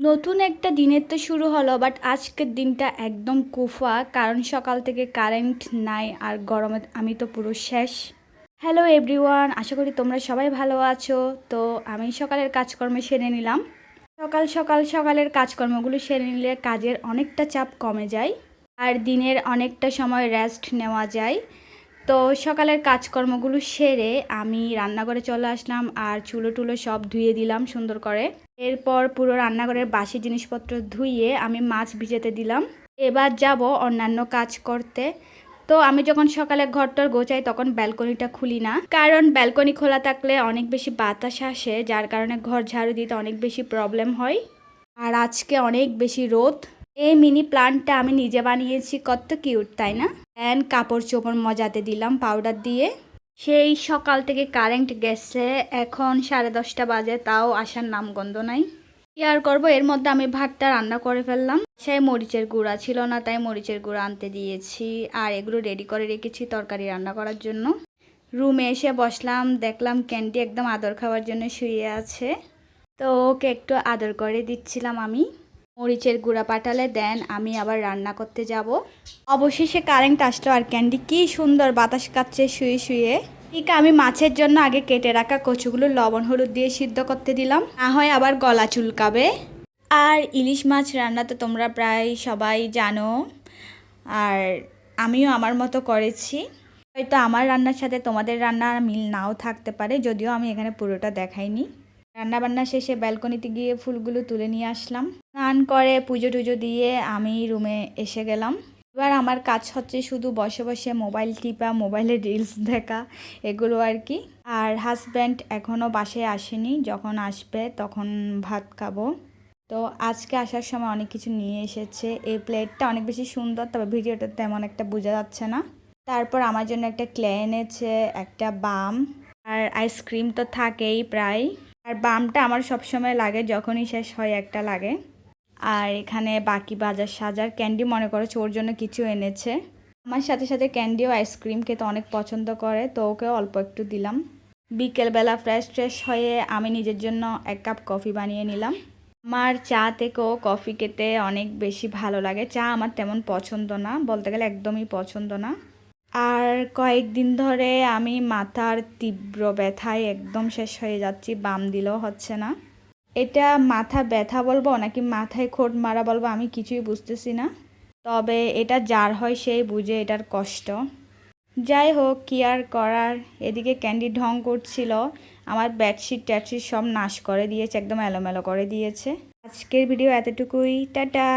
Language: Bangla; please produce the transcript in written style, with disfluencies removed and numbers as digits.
নতুন একটা দিনের তো শুরু হলো, বাট আজকের দিনটা একদম কুফা, কারণ সকাল থেকে কারেন্ট নাই আর গরমে আমি তো পুরো শেষ। হ্যালো এভরিওয়ান, আশা করি তোমরা সবাই ভালো আছো। তো আমি সকালের কাজকর্ম সেরে নিলাম। সকালের কাজকর্মগুলো সেরে নিলে কাজের অনেকটা চাপ কমে যায় আর দিনের অনেকটা সময় রেস্ট নেওয়া যায়। তো সকালের কাজকর্মগুলো সেরে আমি রান্নাঘরে চলে আসলাম আর চুলো টুলো সব ধুয়ে দিলাম সুন্দর করে। এরপর পুরো রান্নাঘরের বাসি জিনিসপত্র ধুইয়ে আমি মাছ ভিজাতে দিলাম। এবার যাব অন্যান্য কাজ করতে। তো আমি যখন সকালে ঘরটার গোছাই তখন ব্যালকনিটা খুলি না, কারণ ব্যালকনি খোলা থাকলে অনেক বেশি বাতাস আসে, যার কারণে ঘর ঝাড়ু দিতে অনেক বেশি প্রবলেম হয়। আর আজকে অনেক বেশি রোদ। এই মিনি প্লান্টটা আমি নিজে বানিয়েছি, কত কিউট তাই না? অ্যান্ড কাপড় চোপড় মজাতে দিলাম পাউডার দিয়ে। সেই সকাল থেকে কারেন্ট গেছে, এখন 10:30 বাজে, তাও আসার নামগন্ধ নাই। কি আর করবো, এর মধ্যে আমি ভাতটা রান্না করে ফেললাম। সেই মরিচের গুঁড়া ছিল না, তাই মরিচের গুঁড়া আনতে দিয়েছি আর এগুলো রেডি করে রেখেছি তরকারি রান্না করার জন্য। রুমে এসে বসলাম, দেখলাম ক্যান্ডি একদম আদর খাওয়ার জন্য শুয়ে আছে। তো ওকে একটু আদর করে দিচ্ছিলাম আমি। মরিচের গুঁড়া পাঠালে দেন আমি আবার রান্না করতে যাব। অবশেষে কারেন্ট আসলো আর ক্যান্ডি কি সুন্দর বাতাস কাচ্ছে শুয়ে শুয়ে। ঠিক আমি মাছের জন্য আগে কেটে রাখা কচুগুলো লবণ হলুদ দিয়ে সিদ্ধ করতে দিলাম, না হয় আবার গলা চুলকাবে। আর ইলিশ মাছ রান্না তো তোমরা প্রায় সবাই জানো, আর আমিও আমার মতো করেছি। হয়তো আমার রান্নার সাথে তোমাদের রান্নার মিল নাও থাকতে পারে, যদিও আমি এখানে পুরোটা দেখাইনি। রান্নাবান্না শেষে ব্যালকনিতে গিয়ে ফুলগুলো তুলে নিয়ে আসলাম। স্নান করে পুজো টুজো দিয়ে আমি রুমে এসে গেলাম। এবার আমার কাজ হচ্ছে শুধু বসে বসে মোবাইল টিপা, মোবাইলে রিলস দেখা, এগুলো আর কি। আর হাজব্যান্ড এখনও বাসায় আসেনি, যখন আসবে তখন ভাত খাবো। তো আজকে আসার সময় অনেক কিছু নিয়ে এসেছে। এই প্লেটটা অনেক বেশি সুন্দর, তবে ভিডিওটা তেমন একটা বোঝা যাচ্ছে না। তারপর আমার জন্য একটা ক্লে এনেছে, একটা বাম, আর আইসক্রিম তো থাকেই প্রায়। আর বামটা আমার সবসময় লাগে, যখনই শেষ হয় একটা লাগে। আর এখানে বাকি বাজার সাজার ক্যান্ডি মনে করেছে ওর জন্য কিছু এনেছে। আমার সাথে সাথে ক্যান্ডিও আইসক্রিম খেতে অনেক পছন্দ করে, তো ওকে অল্প একটু দিলাম। বিকেলবেলা ফ্রেশ হয়ে আমি নিজের জন্য 1 কাপ কফি বানিয়ে নিলাম। আমার চা থেকেও কফি খেতে অনেক বেশি ভালো লাগে। চা আমার তেমন পছন্দ না, বলতে গেলে একদমই পছন্দ না। আর কয়েকদিন ধরে আমি মাথার তীব্র ব্যথায় একদম শেষ হয়ে যাচ্ছি, বাম দিলেও হচ্ছে না। এটা মাথা ব্যথা বলবো নাকি মাথায় খোঁট মারা বলবো আমি কিছুই বুঝতেছি না, তবে এটা যার হয় সেই বুঝে এটার কষ্ট। যাই হোক, কি আর করার। এদিকে ক্যান্ডি ঢং করছিল, আমার বেডশিট ট্যাডশিট সব নাশ করে দিয়েছে, একদম এলোমেলো করে দিয়েছে। আজকের ভিডিও এতটুকুই, টাটা।